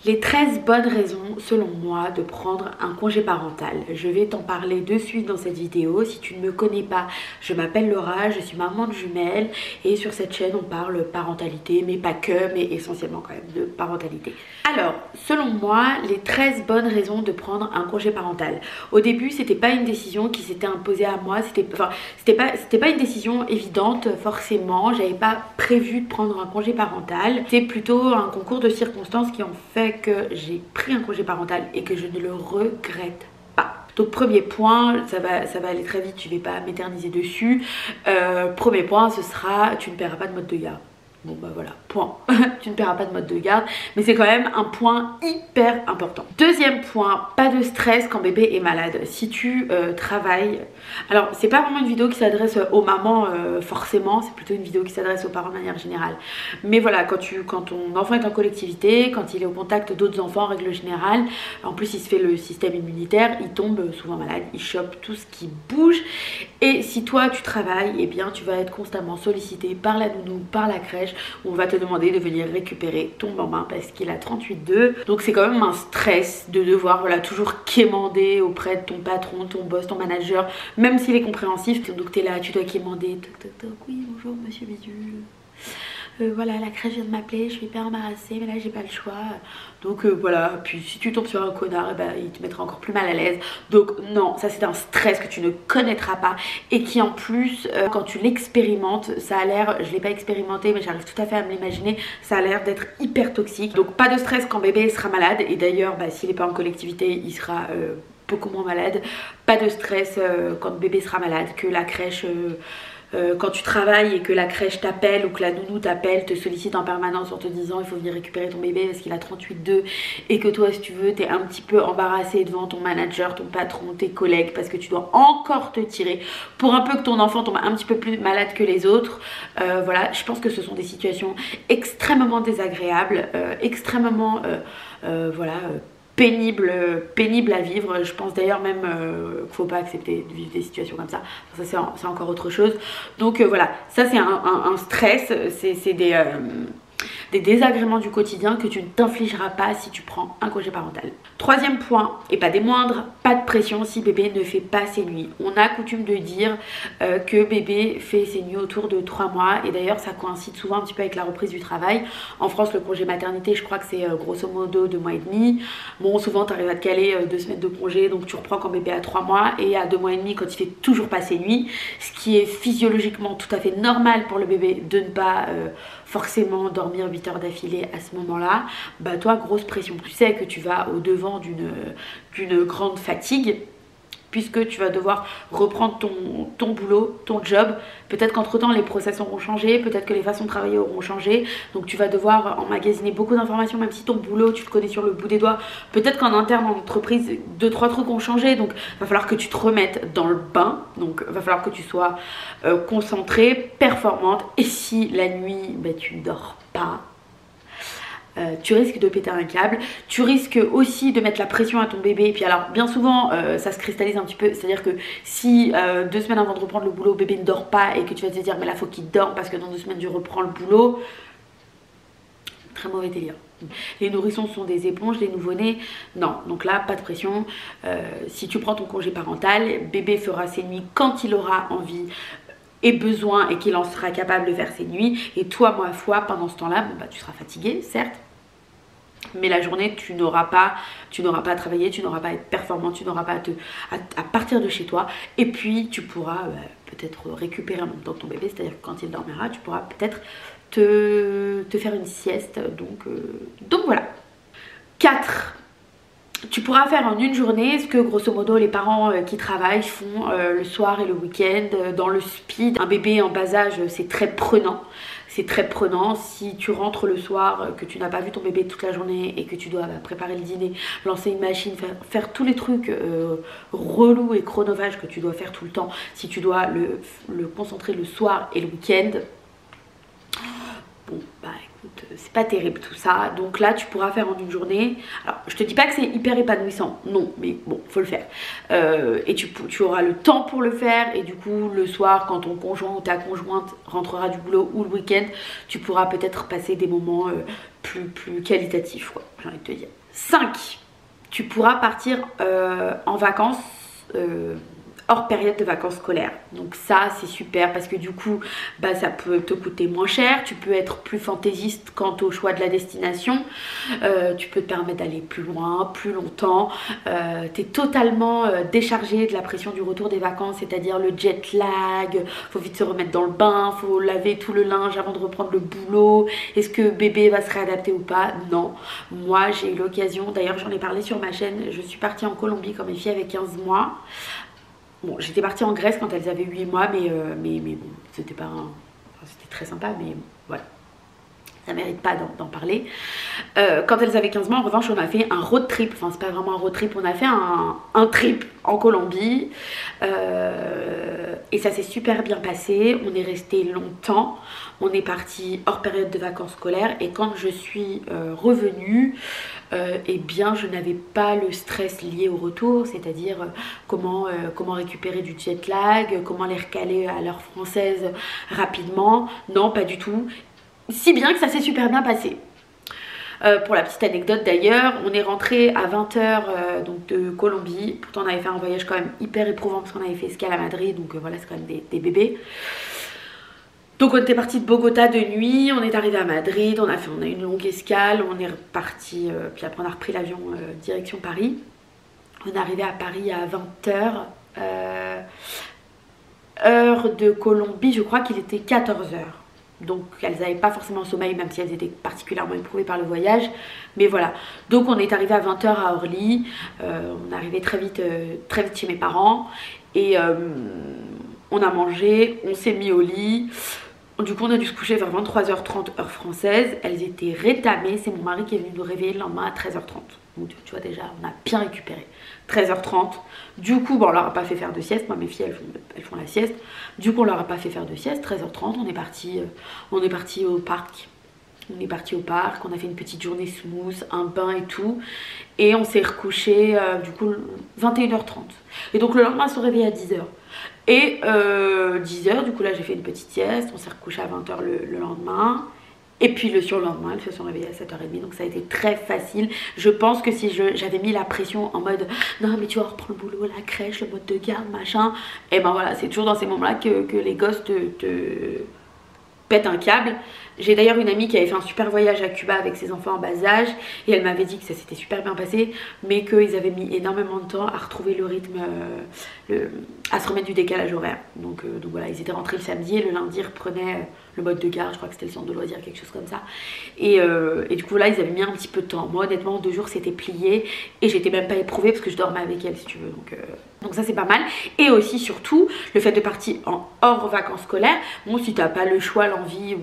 Les 13 bonnes raisons, selon moi, de prendre un congé parental. Je vais t'en parler de suite dans cette vidéo. Si tu ne me connais pas, je m'appelle Laura, je suis maman de jumelles et sur cette chaîne, on parle parentalité, mais pas que, mais essentiellement quand même de parentalité. Alors, selon moi, les 13 bonnes raisons de prendre un congé parental. Au début, c'était pas une décision qui s'était imposée à moi, c'était pas une décision évidente forcément. J'avais pas prévu de prendre un congé parental. C'est plutôt un concours de circonstances qui ont fait que j'ai pris un congé parental et que je ne le regrette pas. Donc premier point, ça va aller très vite, je vais pas m'éterniser dessus. Premier point, ce sera tu ne paieras pas de mode de garde. Bon bah voilà, point. Tu ne paieras pas de mode de garde, mais c'est quand même un point hyper important. Deuxième point, pas de stress quand bébé est malade. Si tu travailles, alors c'est pas vraiment une vidéo qui s'adresse aux mamans forcément, c'est plutôt une vidéo qui s'adresse aux parents de manière générale. Mais voilà, quand ton enfant est en collectivité, quand il est au contact d'autres enfants en règle générale, en plus il se fait le système immunitaire, il tombe souvent malade, il chope tout ce qui bouge. Et si toi tu travailles, eh bien tu vas être constamment sollicité par la nounou, par la crèche, où on va te demander de venir récupérer ton bambin parce qu'il a 38,2. Donc c'est quand même un stress de devoir toujours quémander auprès de ton patron, ton boss, ton manager, même s'il est compréhensif. Donc tu es là, tu dois quémander, toc toc toc, oui bonjour monsieur Bidule. Voilà, la crèche vient de m'appeler, je suis hyper embarrassée, mais là j'ai pas le choix. Donc voilà, puis si tu tombes sur un connard, il te mettra encore plus mal à l'aise. Donc non, ça c'est un stress que tu ne connaîtras pas et qui en plus, quand tu l'expérimentes, ça a l'air, je l'ai pas expérimenté mais j'arrive tout à fait à me l'imaginer, ça a l'air d'être hyper toxique. Donc pas de stress quand bébé sera malade et d'ailleurs s'il n'est pas en collectivité, il sera beaucoup moins malade. Pas de stress quand bébé sera malade, que la crèche... quand tu travailles et que la crèche t'appelle ou que la nounou t'appelle, te sollicite en permanence en te disant il faut venir récupérer ton bébé parce qu'il a 38,2 et que toi si tu veux t'es un petit peu embarrassé devant ton manager, ton patron, tes collègues parce que tu dois encore te tirer pour un peu que ton enfant tombe un petit peu plus malade que les autres. Voilà, je pense que ce sont des situations extrêmement désagréables, extrêmement pénible à vivre. Je pense d'ailleurs même qu'il ne faut pas accepter de vivre des situations comme ça. Enfin, ça c'est encore autre chose. Donc voilà, ça c'est un stress, c'est des désagréments du quotidien que tu ne t'infligeras pas si tu prends un congé parental. Troisième point, et pas des moindres, pas de pression si bébé ne fait pas ses nuits. On a coutume de dire que bébé fait ses nuits autour de 3 mois et d'ailleurs ça coïncide souvent un petit peu avec la reprise du travail. En France le congé maternité je crois que c'est grosso modo 2 mois et demi. Bon souvent tu arrives à te caler 2 semaines de congé donc tu reprends quand bébé a 3 mois et à 2 mois et demi quand il fait toujours pas ses nuits, ce qui est physiologiquement tout à fait normal pour le bébé de ne pas forcément dormir 8 heures d'affilée à ce moment-là, toi grosse pression. Tu sais que tu vas au devant d'une grande fatigue puisque tu vas devoir reprendre ton boulot, ton job. Peut-être qu'entre temps les process auront changé, peut-être que les façons de travailler auront changé, donc tu vas devoir emmagasiner beaucoup d'informations même si ton boulot tu le connais sur le bout des doigts. Peut-être qu'en interne en entreprise 2-3 trucs ont changé, donc va falloir que tu te remettes dans le bain, donc va falloir que tu sois concentrée, performante et si la nuit tu ne dors pas, tu risques de péter un câble, tu risques aussi de mettre la pression à ton bébé. Et puis alors bien souvent ça se cristallise un petit peu, c'est à dire que si 2 semaines avant de reprendre le boulot bébé ne dort pas et que tu vas te dire mais là faut qu'il dorme parce que dans 2 semaines je reprends le boulot, très mauvais délire. Les nourrissons sont des éponges, les nouveau-nés non, donc là pas de pression. Si tu prends ton congé parental, bébé fera ses nuits quand il aura envie et besoin et qu'il en sera capable de faire ses nuits et toi ma foi pendant ce temps là tu seras fatigué certes, mais la journée tu n'auras pas à travailler, tu n'auras pas à être performant, tu n'auras pas à partir de chez toi et puis tu pourras peut-être récupérer en même temps ton bébé, c'est à dire que quand il dormira tu pourras peut-être te faire une sieste, donc voilà. 4. Tu pourras faire en une journée ce que grosso modo les parents qui travaillent font le soir et le week-end dans le speed. Un bébé en bas âge c'est très prenant. C'est très prenant. Si tu rentres le soir, que tu n'as pas vu ton bébé toute la journée et que tu dois préparer le dîner, lancer une machine, faire tous les trucs relous et chronophages que tu dois faire tout le temps, si tu dois le concentrer le soir et le week-end, bon écoute, écoute, c'est pas terrible tout ça. Donc là, tu pourras faire en une journée. Alors, je te dis pas que c'est hyper épanouissant, non, mais bon, faut le faire. Et tu auras le temps pour le faire. Et du coup, le soir, quand ton conjoint ou ta conjointe rentrera du boulot ou le week-end, tu pourras peut-être passer des moments plus qualitatifs, quoi, j'ai envie de te dire. 5. Tu pourras partir en vacances hors période de vacances scolaires. Donc ça c'est super parce que du coup bah, ça peut te coûter moins cher, tu peux être plus fantaisiste quant au choix de la destination, tu peux te permettre d'aller plus loin, plus longtemps, tu es totalement déchargé de la pression du retour des vacances, c'est-à-dire le jet lag, faut vite se remettre dans le bain, faut laver tout le linge avant de reprendre le boulot, est-ce que bébé va se réadapter ou pas? Non, moi j'ai eu l'occasion, d'ailleurs j'en ai parlé sur ma chaîne, je suis partie en Colombie quand mes filles avaient 15 mois. Bon, j'étais partie en Grèce quand elles avaient 8 mois, mais bon, c'était pas enfin, c'était très sympa, mais voilà. Ça mérite pas d'en parler. Quand elles avaient 15 mois, en revanche, on a fait un road trip. Enfin, c'est pas vraiment un road trip, on a fait un trip en Colombie. Et ça s'est super bien passé. On est resté longtemps. On est parti hors période de vacances scolaires. Et quand je suis revenue, eh bien, je n'avais pas le stress lié au retour. C'est-à-dire comment récupérer du jet lag, comment les recaler à l'heure française rapidement. Non, pas du tout. Si bien que ça s'est super bien passé. Pour la petite anecdote d'ailleurs, on est rentré à 20h donc de Colombie. Pourtant on avait fait un voyage quand même hyper éprouvant parce qu'on avait fait escale à Madrid. Donc voilà, c'est quand même des bébés. Donc on était parti de Bogota de nuit, on est arrivé à Madrid, on a eu une longue escale, on est reparti, puis après on a repris l'avion direction Paris. On est arrivé à Paris à 20h. Heure de Colombie, je crois qu'il était 14h. Donc elles n'avaient pas forcément sommeil, même si elles étaient particulièrement éprouvées par le voyage. Mais voilà, donc on est arrivé à 20h à Orly. On est arrivé très vite chez mes parents. Et on a mangé, on s'est mis au lit. Du coup on a dû se coucher vers 23h30 heure française. Elles étaient rétamées, c'est mon mari qui est venu nous réveiller le lendemain à 13h30. Donc tu vois déjà, on a bien récupéré. 13h30. Du coup, bon, on leur a pas fait faire de sieste. Moi, mes filles, elles font la sieste. Du coup, on leur a pas fait faire de sieste. 13h30, on est parti au parc. On est parti au parc. On a fait une petite journée smooth, un bain et tout. Et on s'est recouché, du coup, 21h30. Et donc, le lendemain, on se réveille à 10h. Et 10h, du coup, là, j'ai fait une petite sieste. On s'est recouché à 20h le lendemain. Et puis le surlendemain, elles se sont réveillées à 7h30, donc ça a été très facile. Je pense que si j'avais mis la pression en mode non mais tu vas reprendre le boulot, la crèche, le mode de garde, machin, et ben voilà, c'est toujours dans ces moments-là que les gosses te pètent un câble. J'ai d'ailleurs une amie qui avait fait un super voyage à Cuba avec ses enfants en bas âge et elle m'avait dit que ça s'était super bien passé, mais qu'ils avaient mis énormément de temps à retrouver le rythme, à se remettre du décalage horaire. Donc voilà, ils étaient rentrés le samedi et le lundi ils reprenaient le mode de garde, je crois que c'était le centre de loisirs, quelque chose comme ça. Et du coup là ils avaient mis un petit peu de temps. Moi honnêtement en 2 jours c'était plié et j'étais même pas éprouvée parce que je dormais avec elle si tu veux. Donc ça c'est pas mal. Et aussi surtout le fait de partir en hors vacances scolaires. Bon, si t'as pas le choix, l'envie ou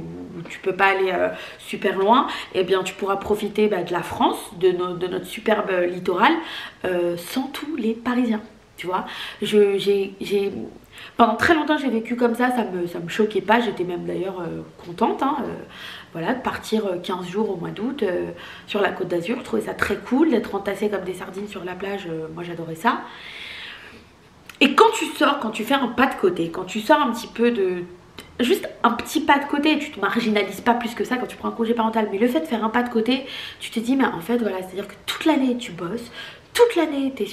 tu peux pas aller super loin, et eh bien tu pourras profiter de la France, de notre superbe littoral sans tous les Parisiens. Tu vois, pendant très longtemps j'ai vécu comme ça me choquait pas, j'étais même d'ailleurs contente voilà, de partir 15 jours au mois d'août sur la Côte d'Azur. Je trouvais ça très cool d'être entassée comme des sardines sur la plage, moi j'adorais ça. Et quand tu fais un pas de côté, quand tu sors un petit peu juste un petit pas de côté, tu te marginalises pas plus que ça quand tu prends un congé parental, mais le fait de faire un pas de côté, tu te dis mais en fait voilà, c'est à dire que toute l'année tu bosses, toute l'année t'es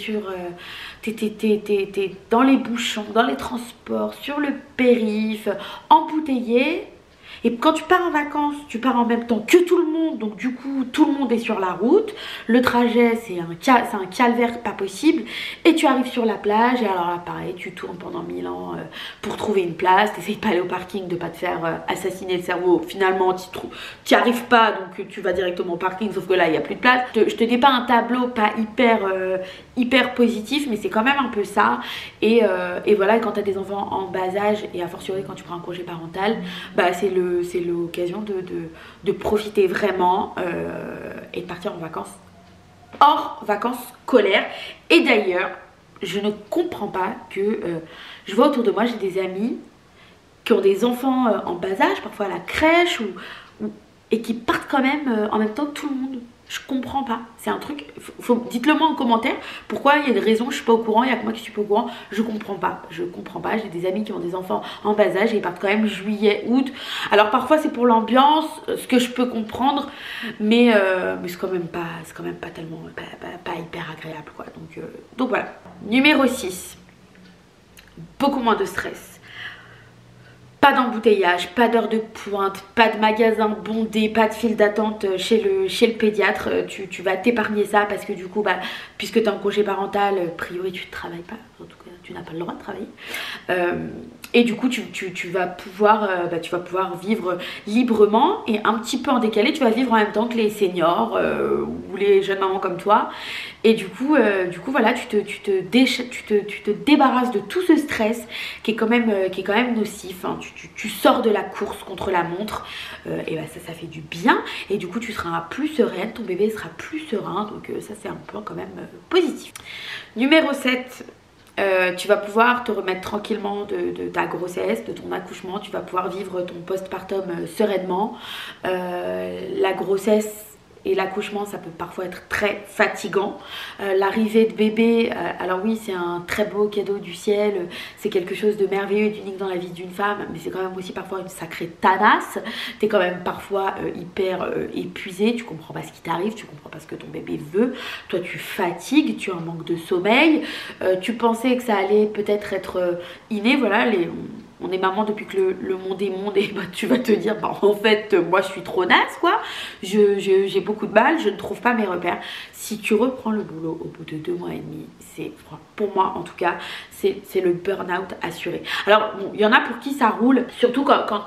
dans les bouchons, dans les transports, sur le périph, embouteillé. Et quand tu pars en vacances, tu pars en même temps que tout le monde, donc du coup tout le monde est sur la route. Le trajet c'est un calvaire pas possible. Et tu arrives sur la plage et alors là pareil, tu tournes pendant 1000 ans pour trouver une place. T'essayes de pas aller au parking, de pas te faire assassiner le cerveau. Finalement t'y arrives pas, donc tu vas directement au parking, sauf que là il n'y a plus de place. Je te dis pas un tableau pas hyper positif, mais c'est quand même un peu ça. Et voilà, quand tu as des enfants en bas âge et a fortiori quand tu prends un congé parental, bah c'est l'occasion de profiter vraiment et de partir en vacances hors vacances scolaires. Et d'ailleurs je ne comprends pas que je vois autour de moi, j'ai des amis qui ont des enfants en bas âge, parfois à la crèche et qui partent quand même en même temps que tout le monde. Je comprends pas, c'est un truc, dites-le moi en commentaire, pourquoi il y a des raisons, je suis pas au courant, il y a que moi qui suis pas au courant, je comprends pas, j'ai des amis qui ont des enfants en bas âge et ils partent quand même juillet, août, alors parfois c'est pour l'ambiance, ce que je peux comprendre, mais c'est quand même pas tellement, pas hyper agréable quoi, donc voilà. Numéro 6, beaucoup moins de stress. Pas d'embouteillage, pas d'heure de pointe, pas de magasin bondé, pas de file d'attente chez le pédiatre. Tu vas t'épargner ça parce que du coup, puisque tu es en congé parental, a priori tu ne travailles pas. En tout cas, tu n'as pas le droit de travailler. Et du coup, tu vas pouvoir vivre librement et un petit peu en décalé. Tu vas vivre en même temps que les seniors ou les jeunes mamans comme toi. Et du coup voilà, tu te débarrasses de tout ce stress qui est quand même nocif. Hein. Tu sors de la course contre la montre. Et ça fait du bien. Et du coup, tu seras plus sereine. Ton bébé sera plus serein. Donc ça, c'est un point quand même positif. Numéro 7. Tu vas pouvoir te remettre tranquillement de ta grossesse, de ton accouchement. Tu vas pouvoir vivre ton postpartum sereinement. La grossesse et l'accouchement, ça peut parfois être très fatigant. L'arrivée de bébé, alors oui, c'est un très beau cadeau du ciel, c'est quelque chose de merveilleux et d'unique dans la vie d'une femme, mais c'est quand même aussi parfois une sacrée tanasse. T'es quand même parfois hyper épuisé, tu comprends pas ce qui t'arrive, tu comprends pas ce que ton bébé veut. Toi, tu fatigues, tu as un manque de sommeil. Tu pensais que ça allait peut-être être inné, voilà, on est maman depuis que le monde est monde et tu vas te dire en fait moi je suis trop naze quoi, j'ai beaucoup de mal, je ne trouve pas mes repères. Si tu reprends le boulot au bout de 2 mois et demi, c'est pour moi en tout cas c'est le burn-out assuré. Alors bon, il y en a pour qui ça roule, surtout quand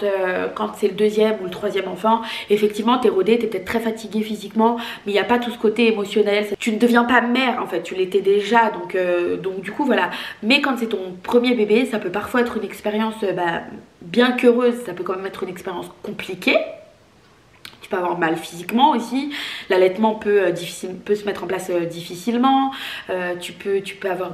c'est le 2e ou le 3e enfant. Effectivement t'es rodée, t'es peut-être très fatiguée physiquement, mais il n'y a pas tout ce côté émotionnel, tu ne deviens pas mère en fait, tu l'étais déjà, donc du coup voilà. Mais quand c'est ton premier bébé, ça peut parfois être une expérience bien qu'heureuse, ça peut quand même être une expérience compliquée. Tu peux avoir mal physiquement aussi, l'allaitement peut se mettre en place difficilement, tu peux avoir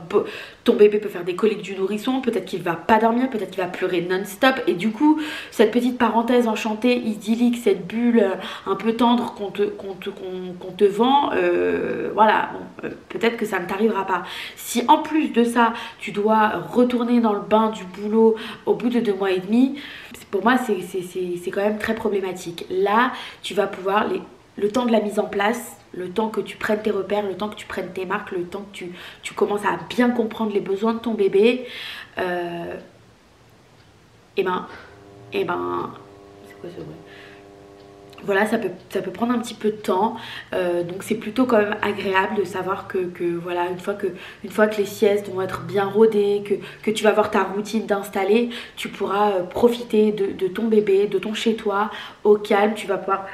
ton bébé peut faire des coliques du nourrisson, peut-être qu'il va pas dormir, peut-être qu'il va pleurer non-stop, et du coup cette petite parenthèse enchantée, idyllique, cette bulle un peu tendre qu'on te vend, voilà, bon, peut-être que ça ne t'arrivera pas. Si en plus de ça tu dois retourner dans le bain du boulot au bout de 2 mois et demi, pour moi c'est quand même très problématique. Là tu vas pouvoir, le temps de la mise en place, le temps que tu prennes tes repères, le temps que tu prennes tes marques, le temps que tu commences à bien comprendre les besoins de ton bébé, et ben c'est quoi ce bruit? Voilà, ça peut prendre un petit peu de temps, donc c'est plutôt quand même agréable de savoir que voilà, une fois que les siestes vont être bien rodées, que tu vas avoir ta routine d'installer, tu pourras profiter de ton bébé, de ton chez toi au calme. Tu vas pouvoir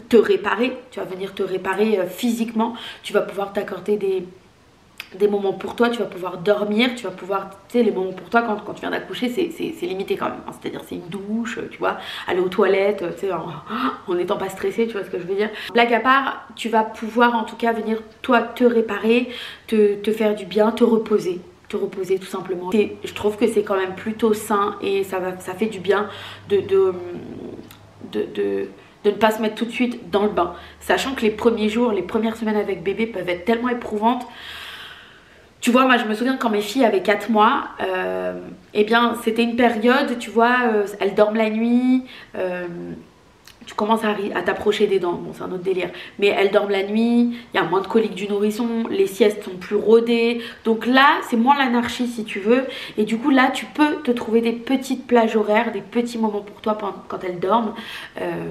te réparer, tu vas venir te réparer physiquement, tu vas pouvoir t'accorder des moments pour toi, tu vas pouvoir dormir, tu vas pouvoir, tu sais, les moments pour toi quand tu viens d'accoucher, c'est limité quand même, hein. C'est-à-dire c'est une douche, tu vois, aller aux toilettes, tu sais, en n'étant pas stressé, tu vois ce que je veux dire. Blague à part, tu vas pouvoir en tout cas venir toi te réparer, te faire du bien, te reposer tout simplement. Et je trouve que c'est quand même plutôt sain et ça fait du bien de ne pas se mettre tout de suite dans le bain, sachant que les premiers jours, les premières semaines avec bébé peuvent être tellement éprouvantes. Tu vois, moi je me souviens quand mes filles avaient 4 mois, eh bien c'était une période, tu vois, elles dorment la nuit, tu commences à t'approcher des dents, bon c'est un autre délire, mais elles dorment la nuit, il y a moins de coliques du nourrisson, les siestes sont plus rodées, donc là c'est moins l'anarchie si tu veux, et du coup là tu peux te trouver des petites plages horaires, des petits moments pour toi quand elles dorment.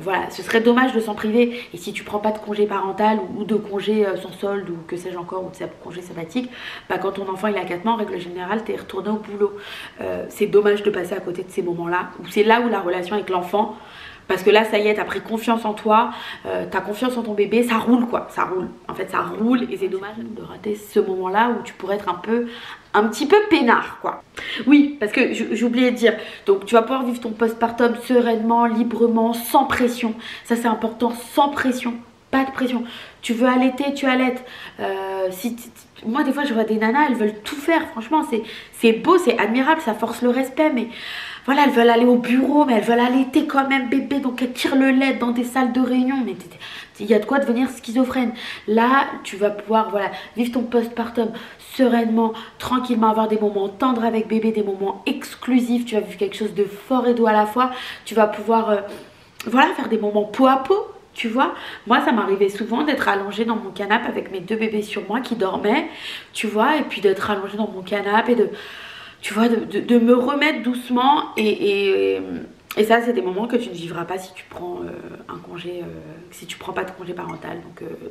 Voilà, ce serait dommage de s'en priver, et si tu prends pas de congé parental ou de congé sans solde ou que sais-je encore, ou de congé sabbatique, quand ton enfant il a 4 mois, en règle générale t'es retourné au boulot. C'est dommage de passer à côté de ces moments là, où c'est là où la relation avec l'enfant, parce que là ça y est, t'as pris confiance en toi, t'as confiance en ton bébé, ça roule quoi, ça roule, en fait ça roule, et c'est dommage de rater ce moment là où tu pourrais être un petit peu peinard quoi. Oui, parce que j'ai oublié de dire, donc tu vas pouvoir vivre ton postpartum sereinement, librement, sans pression, ça c'est important, sans pression. pas de pression. Tu veux allaiter, tu allaites. Moi des fois je vois des nanas, elles veulent tout faire, franchement c'est beau, c'est admirable, ça force le respect, mais voilà, elles veulent aller au bureau, mais elles veulent allaiter quand même bébé, donc elles tirent le lait dans des salles de réunion, mais il y a de quoi devenir schizophrène. Là tu vas pouvoir, voilà, vivre ton postpartum sereinement, tranquillement, avoir des moments tendres avec bébé, des moments exclusifs, tu vas vivre quelque chose de fort et doux à la fois, tu vas pouvoir voilà, faire des moments peau à peau. Tu vois, moi ça m'arrivait souvent d'être allongée dans mon canapé avec mes 2 bébés sur moi qui dormaient, tu vois, et puis d'être allongée dans mon canapé et tu vois, de me remettre doucement et ça c'est des moments que tu ne vivras pas si tu prends un congé, si tu prends pas de congé parental,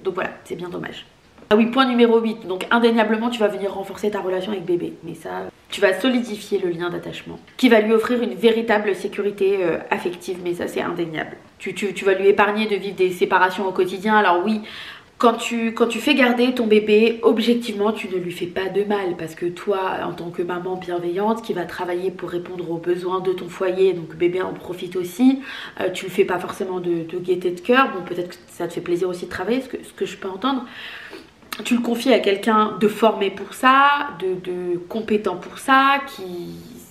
donc voilà, c'est bien dommage. Ah oui, point numéro 8, donc indéniablement tu vas venir renforcer ta relation avec bébé, mais ça, tu vas solidifier le lien d'attachement qui va lui offrir une véritable sécurité affective, mais ça c'est indéniable. Tu vas lui épargner de vivre des séparations au quotidien. Alors oui, quand tu fais garder ton bébé, objectivement tu ne lui fais pas de mal, parce que toi en tant que maman bienveillante qui va travailler pour répondre aux besoins de ton foyer, donc bébé en profite aussi, tu le fais pas forcément de gaieté de cœur. Bon, peut-être que ça te fait plaisir aussi de travailler, ce que je peux entendre. Tu le confies à quelqu'un de formé pour ça, de compétent pour ça,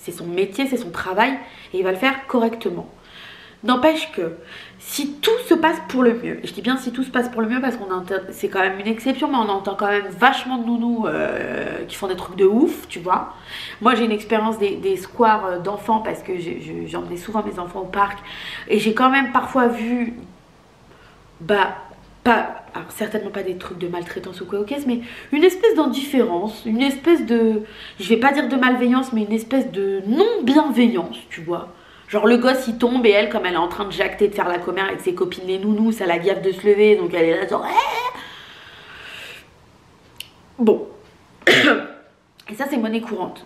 c'est son métier, c'est son travail, et il va le faire correctement. N'empêche que si tout se passe pour le mieux, et je dis bien si tout se passe pour le mieux parce c'est quand même une exception, mais on entend quand même vachement de nounous qui font des trucs de ouf, tu vois. Moi j'ai une expérience des squares d'enfants parce que j'emmenais souvent mes enfants au parc, et j'ai quand même parfois vu, alors certainement pas des trucs de maltraitance ou quoi, ok, mais une espèce d'indifférence, une espèce de, je vais pas dire de malveillance, mais une espèce de non-bienveillance, tu vois. Genre le gosse il tombe et elle, comme elle est en train de jacter, de faire la commère avec ses copines les nounous, ça la gaffe de se lever, donc elle est là genre bon. Et ça c'est monnaie courante.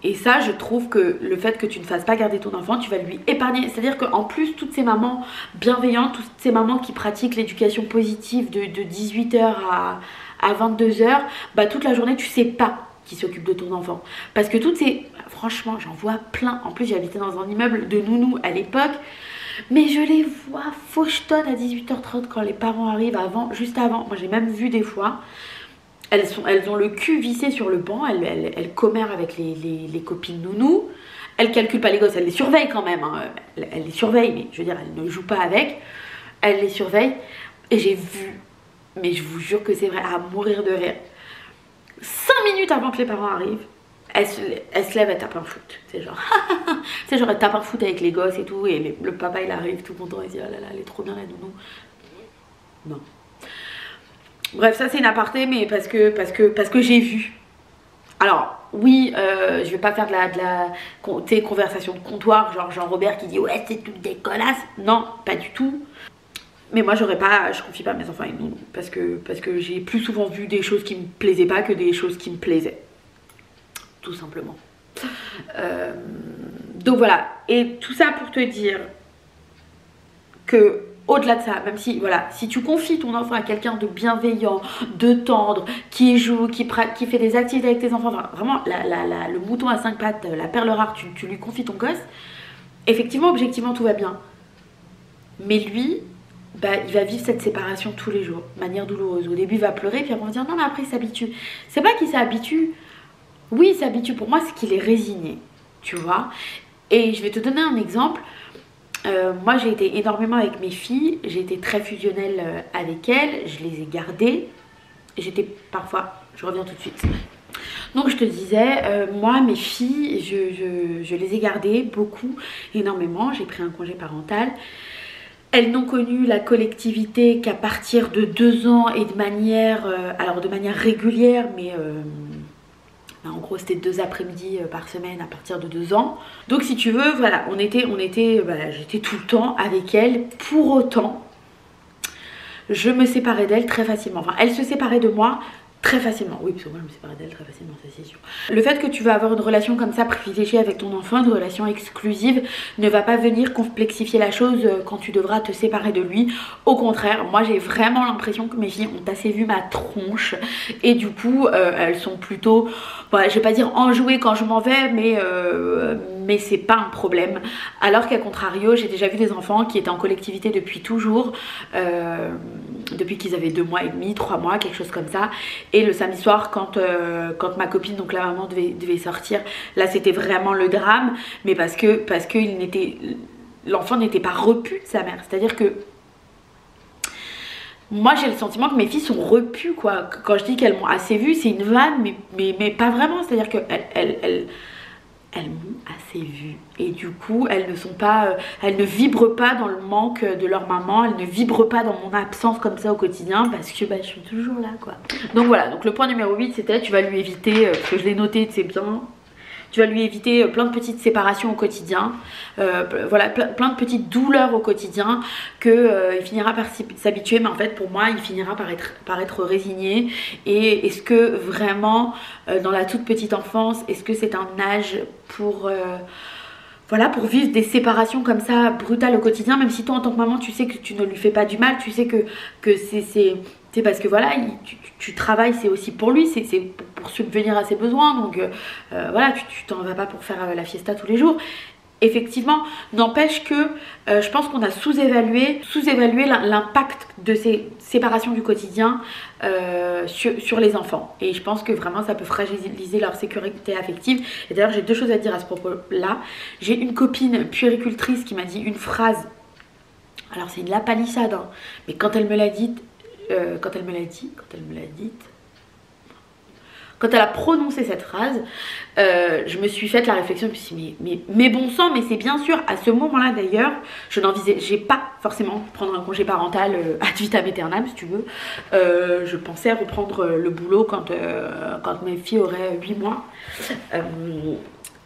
Et ça, je trouve que le fait que tu ne fasses pas garder ton enfant, tu vas lui épargner. C'est-à-dire qu'en plus, toutes ces mamans bienveillantes, toutes ces mamans qui pratiquent l'éducation positive de 18 h à 22 h, bah toute la journée, tu sais pas qui s'occupe de ton enfant. Parce que toutes ces... Franchement, j'en vois plein. En plus, j'habitais dans un immeuble de nounous à l'époque. Mais je les vois fauchetonnes à 18 h 30 quand les parents arrivent, juste avant. Moi, j'ai même vu des fois... Elles ont le cul vissé sur le banc, elles commèrent avec les copines nounous. Elles calculent pas les gosses, elles les surveillent quand même. Hein. Elles les surveillent, mais je veux dire, elles ne jouent pas avec. Elles les surveillent. Et j'ai vu, mais je vous jure que c'est vrai, à mourir de rire. 5 minutes avant que les parents arrivent, elles se lèvent, elles tapent un foot. C'est genre, elles tapent un foot avec les gosses et tout. Et le papa, il arrive tout content, il dit, oh là là, elle est trop bien la nounou. Non. Bref, ça c'est une aparté, mais parce que j'ai vu. Alors, oui, je vais pas faire de la conversation de comptoir, genre Jean-Robert qui dit ouais, c'est toutes des connasses. Non, pas du tout. Mais moi, je confie pas mes enfants à une nounou parce que j'ai plus souvent vu des choses qui me plaisaient pas que des choses qui me plaisaient. Tout simplement. Donc voilà. Et tout ça pour te dire que au-delà de ça, même si, voilà, si tu confies ton enfant à quelqu'un de bienveillant, de tendre, qui joue, qui fait des activités avec tes enfants, enfin, vraiment le mouton à 5 pattes, la perle rare, tu lui confies ton gosse, effectivement, objectivement, tout va bien. Mais lui, bah, il va vivre cette séparation tous les jours, de manière douloureuse. Au début, il va pleurer, puis après, on va dire non, mais après, il s'habitue. C'est pas qu'il s'habitue. Oui, il s'habitue. Pour moi, c'est qu'il est résigné, tu vois. Et je vais te donner un exemple. Moi j'ai été énormément avec mes filles, j'ai été très fusionnelle avec elles, je les ai gardées, j'étais parfois, je reviens tout de suite. Donc je te disais, moi mes filles, je les ai gardées beaucoup, énormément, j'ai pris un congé parental. Elles n'ont connu la collectivité qu'à partir de 2 ans et de manière régulière, mais... en gros c'était 2 après-midi par semaine à partir de 2 ans. Donc si tu veux, voilà, j'étais tout le temps avec elle. Pour autant, je me séparais d'elle très facilement. Enfin, elle se séparait de moi très facilement. Oui, parce que moi je me séparais d'elle très facilement, ça c'est sûr. Le fait que tu vas avoir une relation comme ça privilégiée avec ton enfant, une relation exclusive, ne va pas venir complexifier la chose quand tu devras te séparer de lui. Au contraire, moi j'ai vraiment l'impression que mes filles ont assez vu ma tronche et du coup elles sont plutôt, voilà, je vais pas dire enjouées quand je m'en vais, mais c'est pas un problème. Alors qu'à contrario, j'ai déjà vu des enfants qui étaient en collectivité depuis toujours, depuis qu'ils avaient 2 mois et demi, 3 mois, quelque chose comme ça. Et le samedi soir, quand ma copine, donc la maman, devait sortir, là c'était vraiment le drame, mais parce que l'enfant n'était pas repu de sa mère. C'est-à-dire que moi j'ai le sentiment que mes filles sont repues, quoi. Quand je dis qu'elles m'ont assez vue, c'est une vanne, mais pas vraiment. C'est-à-dire qu'elles m'ont assez vue. Et du coup, elles ne vibrent pas dans le manque de leur maman, elles ne vibrent pas dans mon absence comme ça au quotidien, parce que je suis toujours là, quoi. Donc voilà, donc le point numéro 8, c'était tu vas lui éviter, parce que je l'ai noté, c'est bien. Tu vas lui éviter plein de petites séparations au quotidien, voilà, plein de petites douleurs au quotidien, il finira par s'habituer, mais en fait pour moi il finira par être résigné. Et est-ce que vraiment dans la toute petite enfance, est-ce que c'est un âge pour vivre des séparations comme ça brutales au quotidien, même si toi en tant que maman tu sais que tu ne lui fais pas du mal, tu sais que c'est parce que voilà, tu travailles, c'est aussi pour lui, c'est pour subvenir à ses besoins, donc voilà, tu t'en vas pas pour faire la fiesta tous les jours. Effectivement, n'empêche que je pense qu'on a sous-évalué l'impact de ces séparations du quotidien sur les enfants. Et je pense que vraiment ça peut fragiliser leur sécurité affective. Et d'ailleurs j'ai 2 choses à dire à ce propos-là. J'ai une copine puéricultrice qui m'a dit une phrase, alors c'est une lapalissade, hein, mais quand elle a prononcé cette phrase, je me suis fait la réflexion, je me suis dit mais bon sang, mais c'est bien sûr. À ce moment-là d'ailleurs, je n'envisageais pas forcément prendre un congé parental ad vitam aeternam, si tu veux. Je pensais reprendre le boulot quand mes filles auraient 8 mois.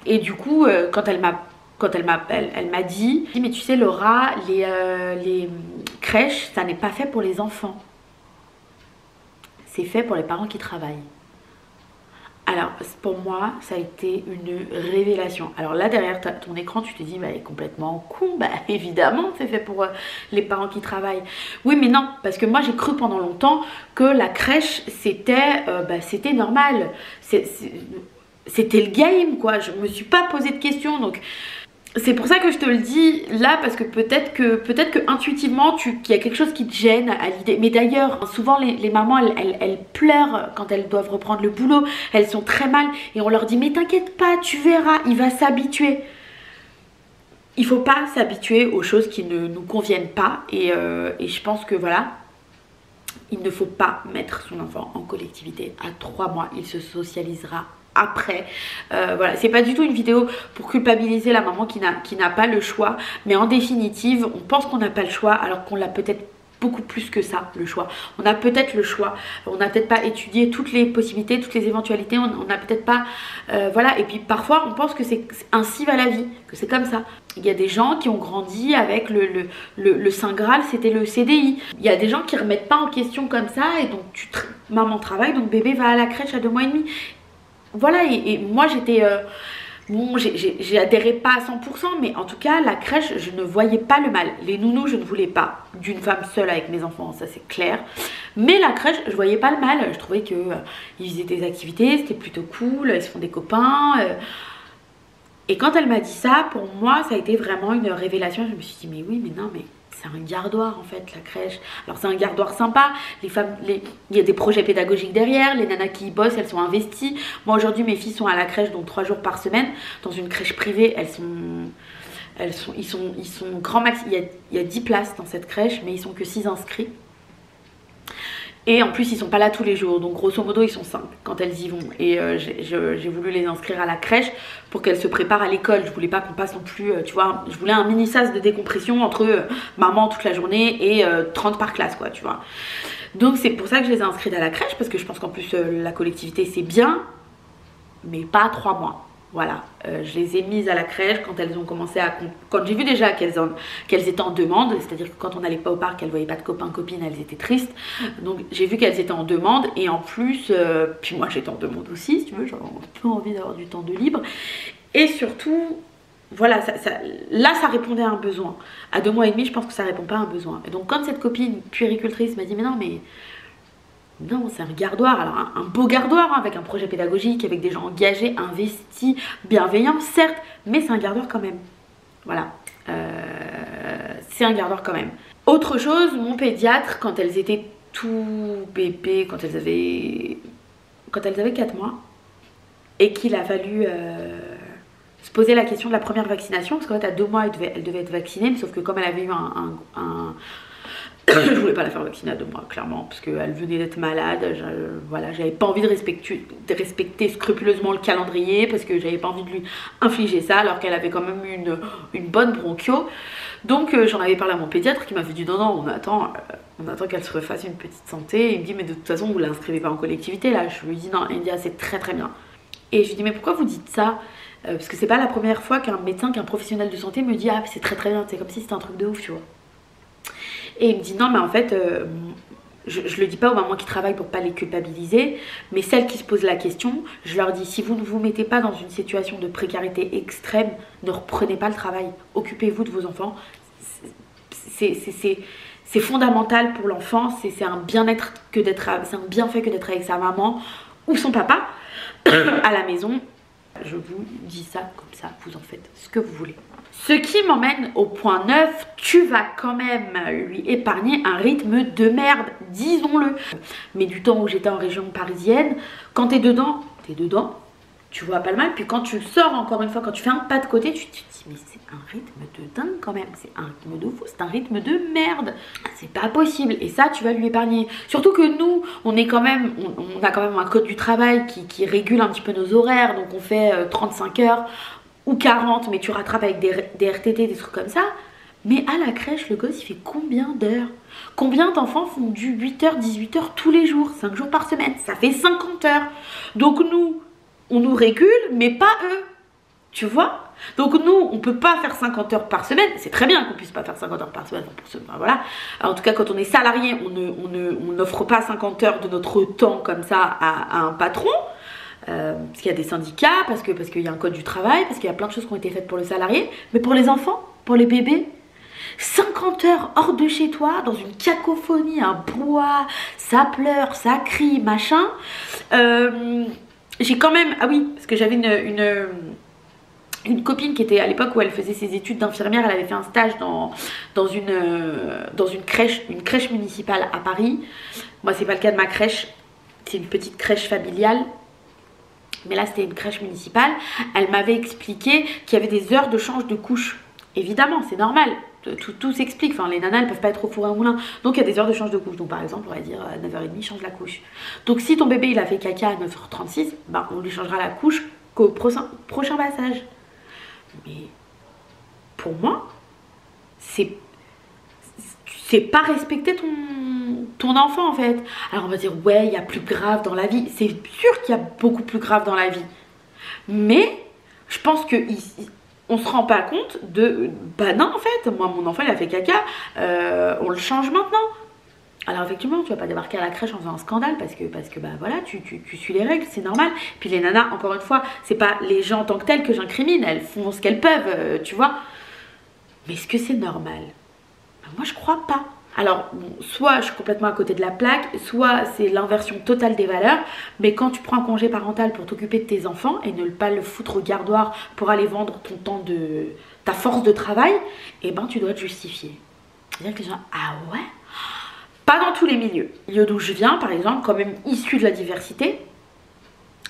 Et du coup, quand elle m'a dit, mais tu sais Laura, les crèches, ça n'est pas fait pour les enfants. C'est fait pour les parents qui travaillent. Alors pour moi ça a été une révélation. Alors là derrière ton écran tu te dis bah elle est complètement con, bah évidemment c'est fait pour les parents qui travaillent. Oui mais non, parce que moi j'ai cru pendant longtemps que la crèche c'était normal, c'était le game, quoi. Je me suis pas posé de questions, donc c'est pour ça que je te le dis là, parce que peut-être que intuitivement il y a quelque chose qui te gêne à l'idée. Mais d'ailleurs souvent les mamans elles pleurent quand elles doivent reprendre le boulot, elles sont très mal et on leur dit mais t'inquiète pas, tu verras, il va s'habituer. Il faut pas s'habituer aux choses qui ne nous conviennent pas, et je pense que voilà, il ne faut pas mettre son enfant en collectivité à 3 mois, il se socialisera après. Voilà, c'est pas du tout une vidéo pour culpabiliser la maman qui n'a pas le choix, mais en définitive on pense qu'on n'a pas le choix alors qu'on l'a peut-être beaucoup plus que ça, le choix. On a peut-être le choix, on n'a peut-être pas étudié toutes les possibilités, toutes les éventualités, on n'a peut-être pas voilà. Et puis parfois on pense que ainsi va la vie, que c'est comme ça. Il y a des gens qui ont grandi avec le Saint Graal, c'était le CDI. Il y a des gens qui remettent pas en question comme ça, et donc maman travaille, donc bébé va à la crèche à 2 mois et demi. Voilà, et moi j'étais bon, j'ai adhéré pas à 100%, mais en tout cas la crèche je ne voyais pas le mal. Les nounous je ne voulais pas d'une femme seule avec mes enfants, ça c'est clair. Mais la crèche je voyais pas le mal, je trouvais que ils faisaient des activités, c'était plutôt cool, ils se font des copains. Et quand elle m'a dit ça, pour moi ça a été vraiment une révélation. Je me suis dit mais oui, mais non, mais c'est un gardoir en fait la crèche. Alors c'est un gardoir sympa, il y a des projets pédagogiques derrière, les nanas qui y bossent elles sont investies. Moi aujourd'hui mes filles sont à la crèche donc 3 jours par semaine, dans une crèche privée. Ils sont grand max, il y a 10 places dans cette crèche, mais ils sont que 6 inscrits. Et en plus ils sont pas là tous les jours, donc grosso modo ils sont 5 quand elles y vont. Et j'ai voulu les inscrire à la crèche pour qu'elles se préparent à l'école. Je voulais pas qu'on passe non plus, tu vois, je voulais un mini sas de décompression entre maman toute la journée et 30 par classe, quoi, tu vois. Donc c'est pour ça que je les ai inscrites à la crèche, parce que je pense qu'en plus la collectivité c'est bien, mais pas 3 mois. Voilà, je les ai mises à la crèche quand elles ont commencé quand j'ai vu déjà qu'elles étaient en demande, c'est-à-dire que quand on n'allait pas au parc, elles voyaient pas de copains, copines, elles étaient tristes. Donc j'ai vu qu'elles étaient en demande, et en plus, puis moi j'étais en demande aussi, si tu veux, j'avais un peu envie d'avoir du temps de libre. Et surtout, voilà, là ça répondait à un besoin. À 2 mois et demi, je pense que ça répond pas à un besoin. Et donc quand cette copine puéricultrice m'a dit mais non, mais Non, c'est un gardoir, alors un beau gardoir, hein, avec un projet pédagogique, avec des gens engagés, investis, bienveillants, certes, mais c'est un gardoir quand même. Voilà, c'est un gardoir quand même. Autre chose, mon pédiatre, quand elles étaient tout bébés, quand elles avaient 4 mois, et qu'il a fallu se poser la question de la première vaccination, parce qu'en fait à 2 mois elle devait être vaccinée, mais sauf que comme elle avait eu je voulais pas la faire vacciner à 2 mois, clairement, parce qu'elle venait d'être malade. Voilà, j'avais pas envie de respecter scrupuleusement le calendrier, parce que j'avais pas envie de lui infliger ça, alors qu'elle avait quand même eu une bonne bronchio. Donc j'en avais parlé à mon pédiatre qui m'a fait non, non, on attend qu'elle se refasse une petite santé. Il me dit, mais de toute façon, vous l'inscrivez pas en collectivité, là. Je lui dis, non, il me dit, ah, c'est très très bien. Et je lui dis, mais pourquoi vous dites ça? Parce que c'est pas la première fois qu'un médecin, qu'un professionnel de santé me dit, ah, c'est très très bien, c'est comme si c'était un truc de ouf, tu vois. Et il me dit non mais en fait je le dis pas aux mamans qui travaillent pour pas les culpabiliser, mais celles qui se posent la question, je leur dis si vous ne vous mettez pas dans une situation de précarité extrême, ne reprenez pas le travail, occupez-vous de vos enfants. C'est fondamental pour l'enfant, c'est un bien-être que d'être, c'est un bienfait que d'être avec sa maman ou son papa à la maison. Je vous dis ça comme ça, vous en faites ce que vous voulez. Ce qui m'emmène au point 9, tu vas quand même lui épargner un rythme de merde, disons-le. Mais du temps où j'étais en région parisienne, quand t'es dedans, tu vois pas le mal. Puis quand tu sors encore une fois, quand tu fais un pas de côté, tu te dis mais c'est un rythme de dingue quand même, c'est un rythme de fou, c'est un rythme de merde. C'est pas possible. Et ça, tu vas lui épargner. Surtout que nous, on est quand même, on a quand même un code du travail qui régule un petit peu nos horaires. Donc on fait 35 heures. Ou 40, mais tu rattrapes avec des RTT, des trucs comme ça. Mais à la crèche, le gosse, il fait combien d'heures? Combien d'enfants font du 8h, 18h tous les jours, 5 jours par semaine? Ça fait 50 heures. Donc nous, on nous régule, mais pas eux. Tu vois? Donc nous, on peut pas faire 50 heures par semaine. C'est très bien qu'on puisse pas faire 50 heures par semaine. Voilà. Alors, en tout cas, quand on est salarié, on n'offre pas 50 heures de notre temps comme ça à un patron. Parce qu'il y a des syndicats, parce qu'il y a un code du travail, parce qu'il y a plein de choses qui ont été faites pour le salarié, mais pour les enfants, pour les bébés, 50 heures hors de chez toi, dans une cacophonie, un brouhaha, ça pleure, ça crie, machin. J'ai quand même, ah oui, parce que j'avais une copine qui était à l'époque où elle faisait ses études d'infirmière, elle avait fait un stage dans une crèche municipale à Paris. Moi, c'est pas le cas de ma crèche, c'est une petite crèche familiale. Mais là c'était une crèche municipale. Elle m'avait expliqué qu'il y avait des heures de change de couche. Évidemment, c'est normal, tout s'explique. Enfin, les nanas elles peuvent pas être au four et au moulin. Donc il y a des heures de change de couche. Donc par exemple on va dire à 9h30 change la couche. Donc si ton bébé il a fait caca à 9h36, ben, on lui changera la couche qu'au prochain passage. Mais pour moi c'est pas respecter ton enfant en fait. Alors on va dire ouais il y a plus grave dans la vie. C'est sûr qu'il y a beaucoup plus grave dans la vie. Mais je pense que on se rend pas compte de bah non en fait moi mon enfant il a fait caca, on le change maintenant. Alors effectivement tu vas pas débarquer à la crèche en faisant un scandale parce que bah voilà tu suis les règles, c'est normal. Puis les nanas encore une fois c'est pas les gens en tant que tels que j'incrimine, elles font ce qu'elles peuvent, tu vois. Mais est-ce que c'est normal? Moi je crois pas. Alors bon, soit je suis complètement à côté de la plaque, soit c'est l'inversion totale des valeurs, mais quand tu prends un congé parental pour t'occuper de tes enfants et ne pas le foutre au gardoir pour aller vendre ton temps de ta force de travail, eh ben tu dois te justifier. C'est-à-dire que les gens, ah ouais? Pas dans tous les milieux. Le milieu d'où je viens par exemple, quand même issu de la diversité,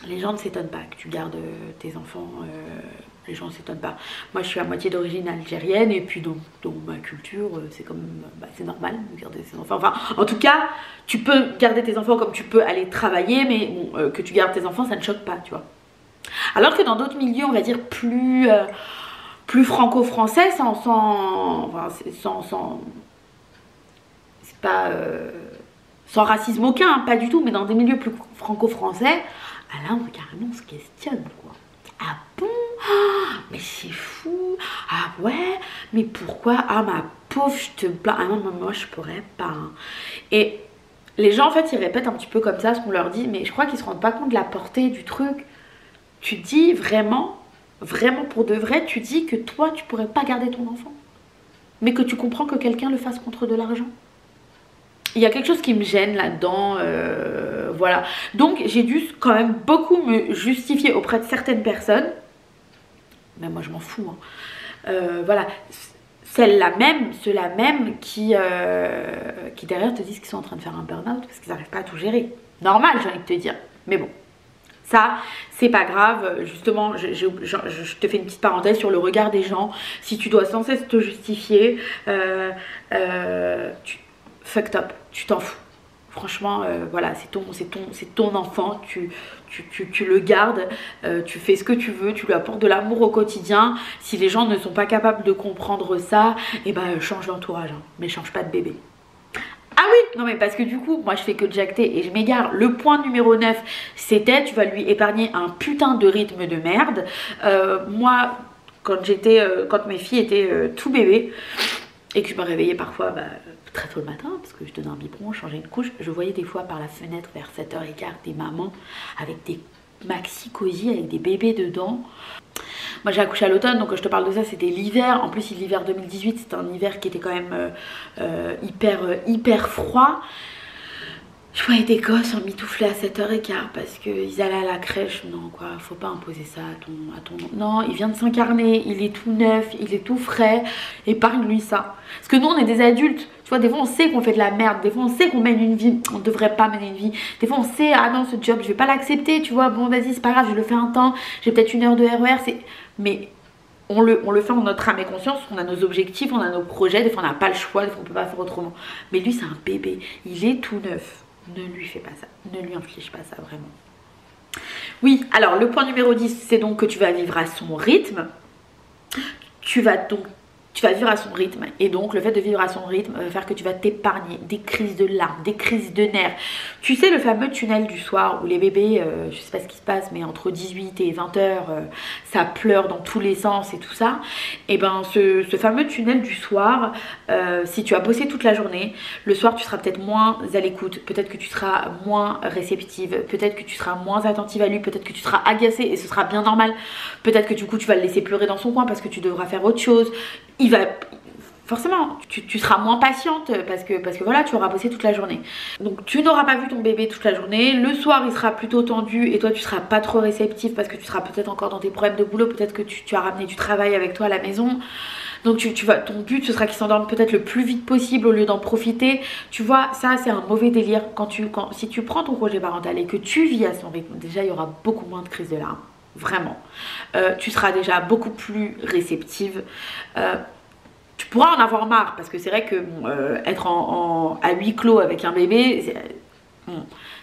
les gens ne s'étonnent pas que tu gardes tes enfants, les gens ne s'étonnent pas. Moi je suis à moitié d'origine algérienne et puis dans ma culture c'est comme bah, c'est normal de garder ses enfants. Enfin en tout cas tu peux garder tes enfants comme tu peux aller travailler, mais bon, que tu gardes tes enfants ça ne choque pas, tu vois. Alors que dans d'autres milieux on va dire plus franco-français, c'est pas sans racisme aucun, hein, pas du tout, mais dans des milieux plus franco-français, ah là carrément on se questionne quoi. Ah bon? Ah, mais c'est fou. Ah ouais? Mais pourquoi? Ah ma pauvre, je te plains. Ah non, moi je pourrais pas. Hein. Et les gens en fait ils répètent un petit peu comme ça ce qu'on leur dit, mais je crois qu'ils se rendent pas compte de la portée du truc. Tu dis vraiment pour de vrai, tu dis que toi tu pourrais pas garder ton enfant, mais que tu comprends que quelqu'un le fasse contre de l'argent. Il y a quelque chose qui me gêne là-dedans. voilà. Donc j'ai dû quand même beaucoup me justifier auprès de certaines personnes. Mais moi je m'en fous, hein. Voilà. Ceux-là même qui derrière te disent qu'ils sont en train de faire un burn-out parce qu'ils n'arrivent pas à tout gérer. Normal, j'ai envie de te dire. Mais bon, ça, c'est pas grave. Justement, je te fais une petite parenthèse sur le regard des gens. Si tu dois sans cesse te justifier, fucked up, tu t'en fous. Franchement, voilà, c'est ton enfant, tu le gardes, tu fais ce que tu veux, tu lui apportes de l'amour au quotidien. Si les gens ne sont pas capables de comprendre ça, et ben change d'entourage, hein, mais change pas de bébé. Ah oui, non mais parce que du coup, moi je fais que jacter et je m'égare. Le point numéro 9, c'était tu vas lui épargner un putain de rythme de merde. Moi, quand mes filles étaient tout bébés, et que je me réveillais parfois très tôt le matin parce que je donnais un biberon, je changeais une couche, je voyais des fois par la fenêtre vers 7h15 des mamans avec des maxi cosy avec des bébés dedans. Moi j'ai accouché à l'automne, donc je te parle de ça, c'était l'hiver. En plus l'hiver 2018, c'était un hiver qui était quand même hyper froid. Je voyais des gosses en mitouflés à 7h15 parce qu'ils allaient à la crèche. Non quoi, faut pas imposer ça à ton... Non, il vient de s'incarner, il est tout neuf, il est tout frais. Épargne-lui ça. Parce que nous on est des adultes. Tu vois, des fois on sait qu'on fait de la merde, des fois on sait qu'on mène une vie, on devrait pas mener une vie. Des fois on sait, ah non ce job je vais pas l'accepter, tu vois, bon vas-y c'est pas grave, je le fais un temps, j'ai peut-être 1 heure de RER, mais on le fait en notre âme et conscience, on a nos objectifs, on a nos projets, des fois on n'a pas le choix, des fois on peut pas faire autrement. Mais lui c'est un bébé, il est tout neuf. Ne lui fais pas ça, ne lui inflige pas ça vraiment. Oui, alors le point numéro 10, c'est donc que tu vas vivre à son rythme. Tu vas vivre à son rythme et donc le fait de vivre à son rythme va faire que tu vas t'épargner des crises de larmes, des crises de nerfs. Tu sais le fameux tunnel du soir où les bébés, je sais pas ce qui se passe mais entre 18 et 20h ça pleure dans tous les sens et tout ça. Et ben ce fameux tunnel du soir, si tu as bossé toute la journée, le soir tu seras peut-être moins à l'écoute, peut-être que tu seras moins réceptive, peut-être que tu seras moins attentive à lui, peut-être que tu seras agacée et ce sera bien normal, peut-être que du coup tu vas le laisser pleurer dans son coin parce que tu devras faire autre chose. Forcément, tu seras moins patiente parce que voilà, tu auras bossé toute la journée. Donc tu n'auras pas vu ton bébé toute la journée. Le soir, il sera plutôt tendu et toi, tu seras pas trop réceptif parce que tu seras peut-être encore dans tes problèmes de boulot. Peut-être que tu as ramené du travail avec toi à la maison. Donc ton but, ce sera qu'il s'endorme peut-être le plus vite possible au lieu d'en profiter. Tu vois, ça, c'est un mauvais délire. Si tu prends ton congé parental et que tu vis à son rythme, déjà, il y aura beaucoup moins de crises de larmes. Vraiment. Tu seras déjà beaucoup plus réceptive. Tu pourras en avoir marre parce que c'est vrai que être à huis clos avec un bébé,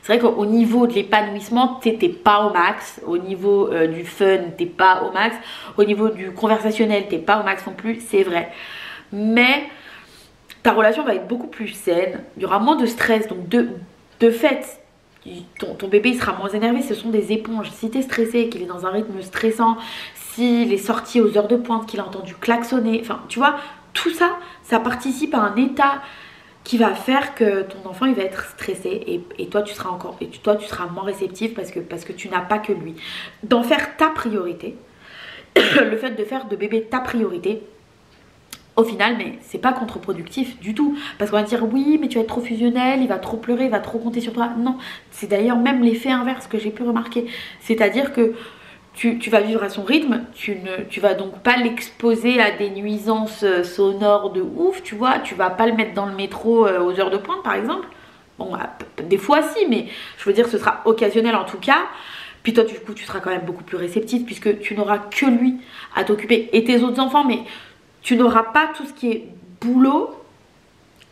c'est vrai qu'au niveau de l'épanouissement, t'es pas au max. Au niveau du fun, t'es pas au max. Au niveau du conversationnel, t'es pas au max non plus, c'est vrai. Mais ta relation va être beaucoup plus saine. Il y aura moins de stress. Donc de fait, ton bébé il sera moins énervé. Ce sont des éponges. Si t'es stressé, qu'il est dans un rythme stressant, s'il est sorti aux heures de pointe, qu'il a entendu klaxonner, enfin tu vois, tout ça, ça participe à un état qui va faire que ton enfant il va être stressé et toi tu seras moins réceptif parce que tu n'as pas que lui. D'en faire ta priorité, le fait de faire de bébé ta priorité, au final, mais c'est pas contre-productif du tout. Parce qu'on va dire oui, mais tu vas être trop fusionnel, il va trop pleurer, il va trop compter sur toi. Non, c'est d'ailleurs même l'effet inverse que j'ai pu remarquer. C'est-à-dire que tu vas vivre à son rythme, tu vas donc pas l'exposer à des nuisances sonores de ouf, tu vois, tu vas pas le mettre dans le métro aux heures de pointe par exemple. Bon, des fois si, mais je veux dire ce sera occasionnel en tout cas. Puis toi du coup tu seras quand même beaucoup plus réceptif puisque tu n'auras que lui à t'occuper et tes autres enfants, mais tu n'auras pas tout ce qui est boulot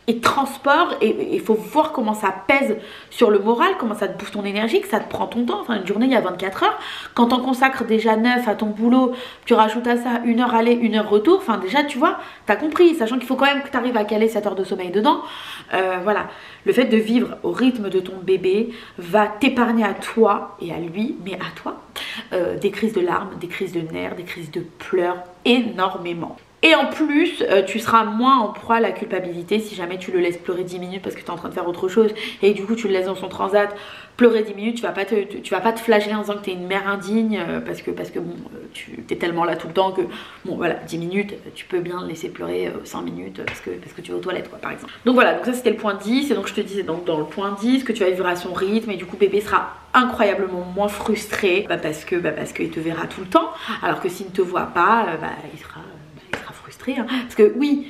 et transport et il faut voir comment ça pèse sur le moral, comment ça te bouffe ton énergie, que ça te prend ton temps. Enfin une journée il y a 24 heures, quand t'en consacres déjà 9 à ton boulot, tu rajoutes à ça 1 heure aller, 1 heure retour, enfin déjà tu vois, t'as compris, sachant qu'il faut quand même que tu arrives à caler 7 heures de sommeil dedans. Voilà, le fait de vivre au rythme de ton bébé va t'épargner à toi et à lui, mais à toi, des crises de larmes, des crises de nerfs, des crises de pleurs, énormément. Et en plus, tu seras moins en proie à la culpabilité si jamais tu le laisses pleurer 10 minutes parce que tu es en train de faire autre chose et du coup tu le laisses dans son transat pleurer 10 minutes, tu vas pas te flageller en disant que tu es une mère indigne parce que bon, tu es tellement là tout le temps que bon voilà, 10 minutes, tu peux bien laisser pleurer 5 minutes parce que tu vas aux toilettes quoi, par exemple. Donc voilà, donc ça c'était le point 10 et donc je te disais donc dans le point 10 que tu vas vivre à son rythme et du coup bébé sera incroyablement moins frustré parce qu'il te verra tout le temps, alors que s'il ne te voit pas, il sera frustré hein. Parce que oui,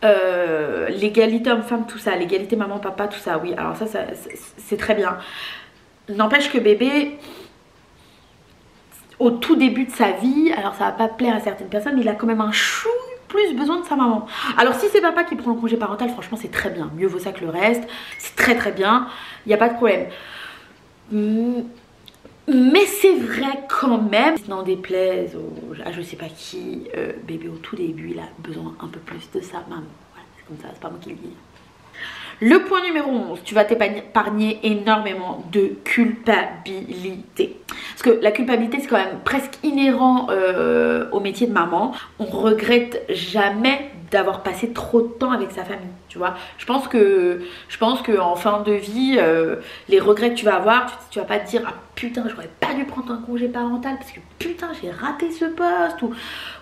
l'égalité homme-femme, tout ça, l'égalité maman-papa, tout ça, oui, alors ça c'est très bien. N'empêche que bébé, au tout début de sa vie, alors ça va pas plaire à certaines personnes, mais il a quand même un chou plus besoin de sa maman. Alors si c'est papa qui prend le congé parental, franchement c'est très bien, mieux vaut ça que le reste, c'est très très bien, il n'y a pas de problème. Mais c'est vrai quand même, n'en déplaise à je sais pas qui, bébé au tout début il a besoin un peu plus de sa maman. Voilà, c'est comme ça, c'est pas moi qui le dis. Le point numéro 11, tu vas t'épargner énormément de culpabilité. Parce que la culpabilité, c'est quand même presque inhérent au métier de maman. On regrette jamais d'avoir passé trop de temps avec sa famille, tu vois. Je pense que en fin de vie, les regrets que tu vas avoir, tu vas pas te dire ah putain j'aurais pas dû prendre un congé parental parce que putain j'ai raté ce poste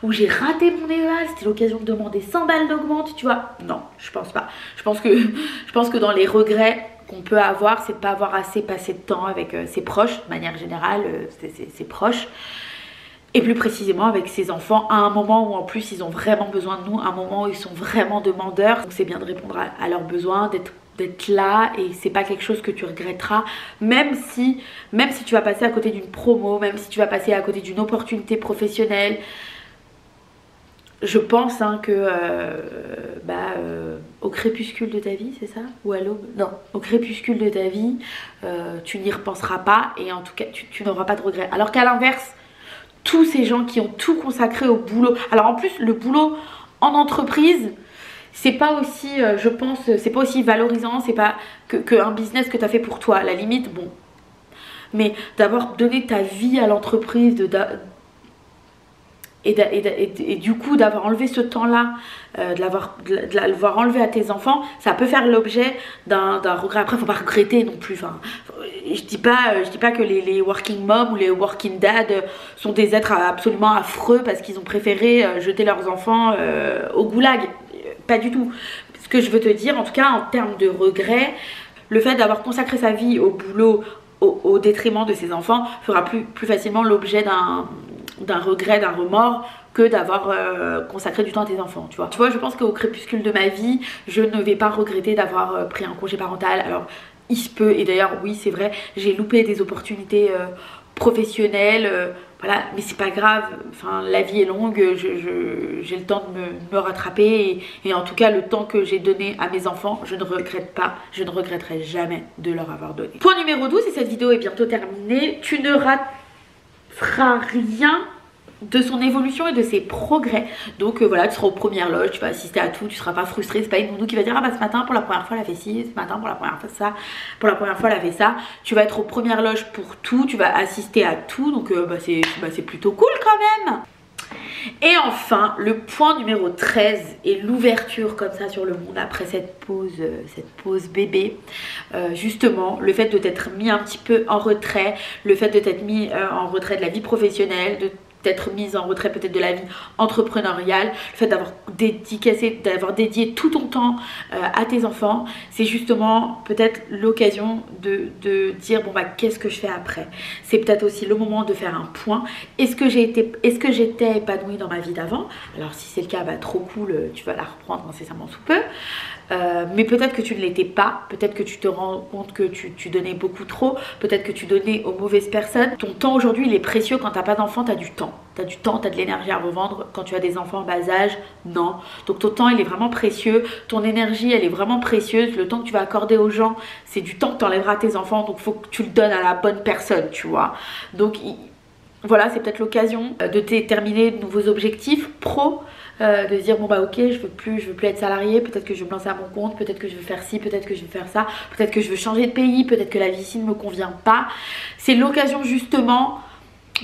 ou j'ai raté mon éval, c'était l'occasion de demander 100 balles d'augmente, tu vois. Non, je pense pas. Je pense que dans les regrets qu'on peut avoir, c'est de pas avoir assez passé de temps avec ses proches, de manière générale, ses proches. Et plus précisément avec ses enfants à un moment où en plus ils ont vraiment besoin de nous, à un moment où ils sont vraiment demandeurs. Donc c'est bien de répondre à leurs besoins, d'être là, et c'est pas quelque chose que tu regretteras, même si tu vas passer à côté d'une promo, même si tu vas passer à côté d'une opportunité professionnelle. Je pense hein, que au crépuscule de ta vie, c'est ça? Ou à l'aube? Non, au crépuscule de ta vie, tu n'y repenseras pas et en tout cas tu n'auras pas de regrets. Alors qu'à l'inverse, tous ces gens qui ont tout consacré au boulot, alors en plus le boulot en entreprise, c'est pas aussi, je pense, c'est pas aussi valorisant, c'est pas qu'un business que tu as fait pour toi, à la limite, bon. Mais d'avoir donné ta vie à l'entreprise, et du coup d'avoir enlevé ce temps-là, de l'avoir enlevé à tes enfants, ça peut faire l'objet d'un regret. Après, faut pas regretter non plus. Enfin, je dis pas que les working moms ou les working dads sont des êtres absolument affreux parce qu'ils ont préféré jeter leurs enfants au goulag. Pas du tout. Ce que je veux te dire, en tout cas en termes de regret, le fait d'avoir consacré sa vie au boulot au détriment de ses enfants fera plus facilement l'objet d'un regret, d'un remords que d'avoir consacré du temps à tes enfants, tu vois. Tu vois, je pense qu'au crépuscule de ma vie, je ne vais pas regretter d'avoir pris un congé parental. Alors, il se peut, et d'ailleurs, oui, c'est vrai, j'ai loupé des opportunités professionnelles, voilà, mais c'est pas grave, enfin, la vie est longue, j'ai le temps de me rattraper et en tout cas, le temps que j'ai donné à mes enfants, je ne regrette pas, je ne regretterai jamais de leur avoir donné. Point numéro 12, et cette vidéo est bientôt terminée, tu ne rateras rien de son évolution et de ses progrès. Donc voilà, tu seras aux premières loges, tu vas assister à tout, tu seras pas frustré, c'est pas une nounou qui va dire ah bah ce matin pour la première fois elle a fait ci, ce matin pour la première fois ça, pour la première fois elle a fait ça. Tu vas être aux premières loges pour tout, tu vas assister à tout, donc c'est plutôt cool quand même. Et enfin, le point numéro 13 est l'ouverture comme ça sur le monde après cette pause bébé. Justement, le fait de t'être mis un petit peu en retrait, le fait de t'être mis en retrait de la vie professionnelle, de t'être mise en retrait peut-être de la vie entrepreneuriale, le fait d'avoir dédié tout ton temps à tes enfants, c'est justement peut-être l'occasion de dire bon bah qu'est-ce que je fais après. C'est peut-être aussi le moment de faire un point. Est-ce que j'étais épanouie dans ma vie d'avant? Alors si c'est le cas, bah trop cool, tu vas la reprendre incessamment sous peu. Mais peut-être que tu ne l'étais pas, peut-être que tu te rends compte que tu donnais beaucoup trop, peut-être que tu donnais aux mauvaises personnes. Ton temps aujourd'hui il est précieux. Quand tu n'as pas d'enfant, tu as du temps, tu as de l'énergie à revendre. Quand tu as des enfants en bas âge, non. Donc ton temps il est vraiment précieux, ton énergie elle est vraiment précieuse. Le temps que tu vas accorder aux gens, c'est du temps que tu enlèveras à tes enfants, donc il faut que tu le donnes à la bonne personne, tu vois. Donc voilà, c'est peut-être l'occasion de déterminer de nouveaux objectifs pro. De se dire bon bah ok, je veux plus être salariée, peut-être que je vais me lancer à mon compte, peut-être que je veux faire ci, peut-être que je veux faire ça, peut-être que je veux changer de pays, peut-être que la vie ici ne me convient pas. C'est l'occasion justement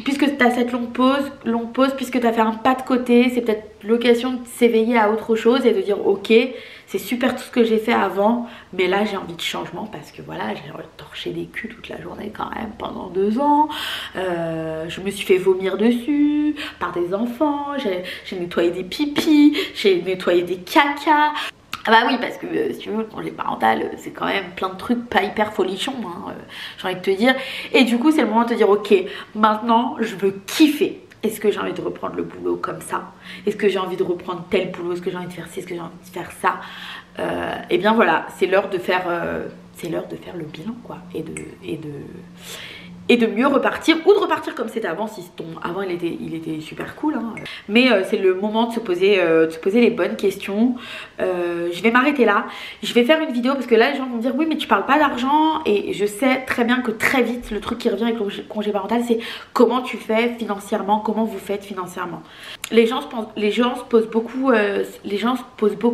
puisque tu as cette longue pause, puisque tu as fait un pas de côté, c'est peut-être l'occasion de s'éveiller à autre chose et de dire ok, c'est super tout ce que j'ai fait avant, mais là j'ai envie de changement parce que voilà, j'ai torché des culs toute la journée quand même pendant 2 ans. Je me suis fait vomir dessus par des enfants, j'ai nettoyé des pipis, j'ai nettoyé des cacas. Ah bah oui, parce que si tu veux, le congé parental, c'est quand même plein de trucs pas hyper folichons, hein, j'ai envie de te dire. Et du coup, c'est le moment de te dire, ok, maintenant, je veux kiffer. Est-ce que j'ai envie de reprendre le boulot comme ça? Est-ce que j'ai envie de reprendre tel boulot? Est-ce que j'ai envie de faire ci? Est-ce que j'ai envie de faire ça? Et bien voilà, c'est l'heure de faire le bilan, quoi. Et de mieux repartir, ou de repartir comme c'était avant, si ton avant il était super cool, hein. Mais c'est le moment de se poser les bonnes questions. Je vais m'arrêter là, je vais faire une vidéo parce que là les gens vont me dire oui mais tu parles pas d'argent, et je sais très bien que très vite le truc qui revient avec le congé parental c'est comment tu fais financièrement, comment vous faites financièrement. Les gens se posent beaucoup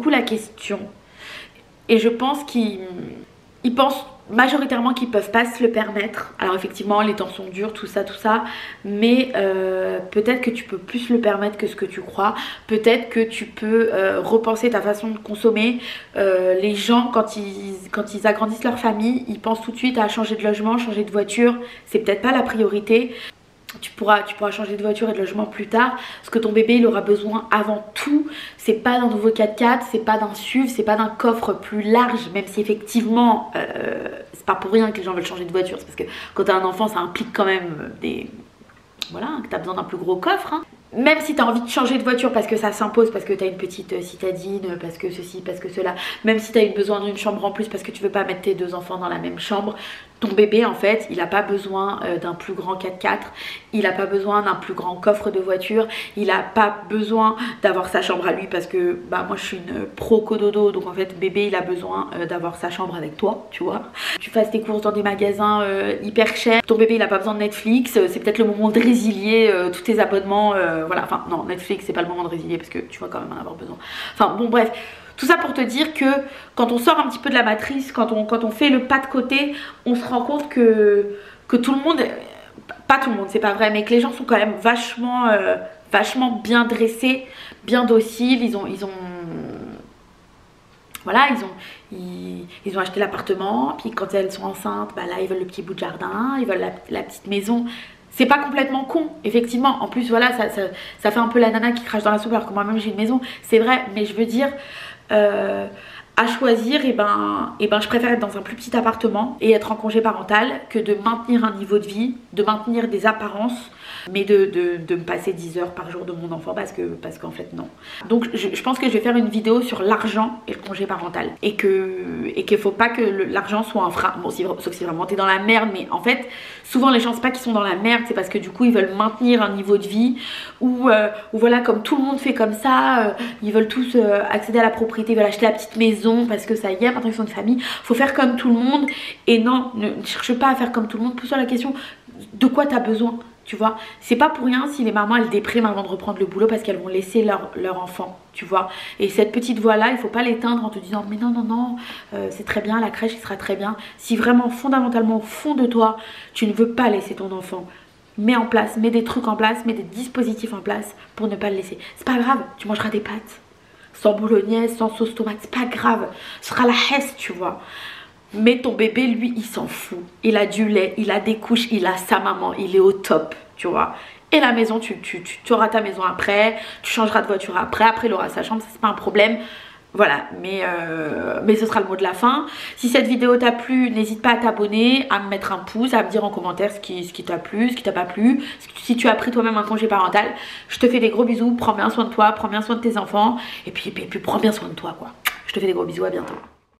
la question, et je pense qu'ils pensent majoritairement qu'ils peuvent pas se le permettre. Alors effectivement les temps sont durs, tout ça, mais peut-être que tu peux plus le permettre que ce que tu crois. Peut-être que tu peux repenser ta façon de consommer. Les gens quand ils agrandissent leur famille, ils pensent tout de suite à changer de logement, changer de voiture. C'est peut-être pas la priorité. Tu pourras changer de voiture et de logement plus tard. Ce que ton bébé il aura besoin avant tout, c'est pas d'un nouveau 4x4, c'est pas d'un SUV, c'est pas d'un coffre plus large. Même si effectivement c'est pas pour rien que les gens veulent changer de voiture, c'est parce que quand t'as un enfant ça implique quand même voilà, que t'as besoin d'un plus gros coffre, hein. Même si tu as envie de changer de voiture parce que ça s'impose, parce que tu as une petite citadine, parce que ceci, parce que cela, même si tu as besoin d'une chambre en plus parce que tu veux pas mettre tes 2 enfants dans la même chambre, ton bébé en fait il n'a pas besoin d'un plus grand 4x4, il n'a pas besoin d'un plus grand coffre de voiture, il n'a pas besoin d'avoir sa chambre à lui parce que bah moi je suis une pro cododo, donc en fait bébé il a besoin d'avoir sa chambre avec toi, tu vois. Tu fasses tes courses dans des magasins hyper chers, ton bébé il n'a pas besoin de Netflix, c'est peut-être le moment de résilier tous tes abonnements, voilà, enfin non, Netflix c'est pas le moment de résilier parce que tu vas quand même en avoir besoin. Enfin bon bref, tout ça pour te dire que quand on sort un petit peu de la matrice, quand on fait le pas de côté, on se rend compte que tout le monde, pas tout le monde c'est pas vrai, mais que les gens sont quand même vachement bien dressés, bien dociles, ils ont acheté l'appartement, puis quand elles sont enceintes, bah là ils veulent le petit bout de jardin, ils veulent la petite maison. C'est pas complètement con, effectivement. En plus, voilà, ça fait un peu la nana qui crache dans la soupe alors que moi-même j'ai une maison. C'est vrai, mais je veux dire, à choisir, et ben, je préfère être dans un plus petit appartement et être en congé parental que de maintenir un niveau de vie, de maintenir des apparences, mais de me passer 10 heures par jour de mon enfant parce qu'en fait non. Donc je pense que je vais faire une vidéo sur l'argent et le congé parental, et qu'il faut pas que l'argent soit un frein. Bon, sauf si vraiment t'es dans la merde, mais en fait souvent les gens c'est pas qu'ils sont dans la merde, c'est parce que du coup ils veulent maintenir un niveau de vie où voilà, comme tout le monde fait comme ça, ils veulent tous accéder à la propriété, ils veulent acheter la petite maison parce que ça y est, maintenant ils sont une famille, faut faire comme tout le monde. Et non, ne cherche pas à faire comme tout le monde, pose-toi la question de quoi t'as besoin. Tu vois, c'est pas pour rien si les mamans elles dépriment avant de reprendre le boulot parce qu'elles vont laisser leur enfant, tu vois. Et cette petite voix là, il faut pas l'éteindre en te disant mais non, c'est très bien, la crèche il sera très bien. Si vraiment fondamentalement au fond de toi tu ne veux pas laisser ton enfant, mets des trucs en place, mets des dispositifs en place pour ne pas le laisser. C'est pas grave, tu mangeras des pâtes sans bolognaise, sans sauce tomate, c'est pas grave, ce sera la hesse, tu vois. Mais ton bébé, lui, il s'en fout. Il a du lait, il a des couches, il a sa maman, il est au top, tu vois. Et la maison, tu auras ta maison après, tu changeras de voiture après il aura sa chambre, ça c'est pas un problème. Voilà, mais ce sera le mot de la fin. Si cette vidéo t'a plu, n'hésite pas à t'abonner, à me mettre un pouce, à me dire en commentaire ce qui t'a plu, ce qui t'a pas plu. Si tu as pris toi-même un congé parental, je te fais des gros bisous, prends bien soin de toi, prends bien soin de tes enfants, et puis prends bien soin de toi, quoi. Je te fais des gros bisous, à bientôt.